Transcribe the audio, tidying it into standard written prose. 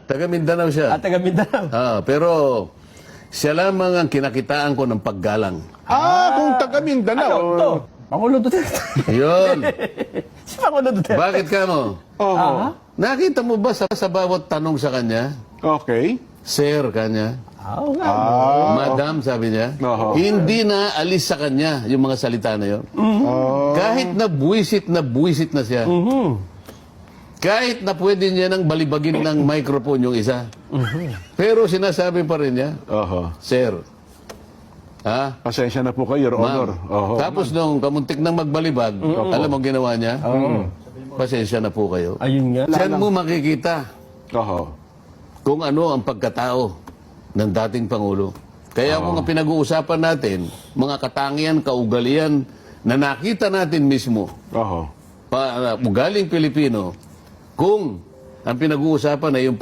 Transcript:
Taga Mindanao siya. At taga Mindanao. Pero siya lamang ang kinakitaan ko ng paggalang. Kung taga Mindanao. Ano to? Pangulo Duterte. Yun. Si Pangulo Duterte. Bakit ka mo? Oo. Nakita mo ba sa bawat tanong sa kanya? Okay. Sir, kanya. Oo nga. Madam, sabi niya. Oo. Hindi na alis sa kanya yung mga salita na yun. Kahit na buwisit na siya. Kahit na pwede niya nang balibagin ng microphone yung isa. Pero sinasabi pa rin niya, Sir, Pasensya na po kayo, Your Honor. Tapos nung kamuntik nang magbalibag, alam mo ginawa niya? Pasensya na po kayo. Ayun nga. Diyan mo makikita Oho. kung ano ang pagkatao ng dating Pangulo. Kaya kung ang pinag-uusapan natin, mga katangian, kaugalian na nakita natin mismo, Oho. ugaling Pilipino, kung ang pinag-uusapan ay yung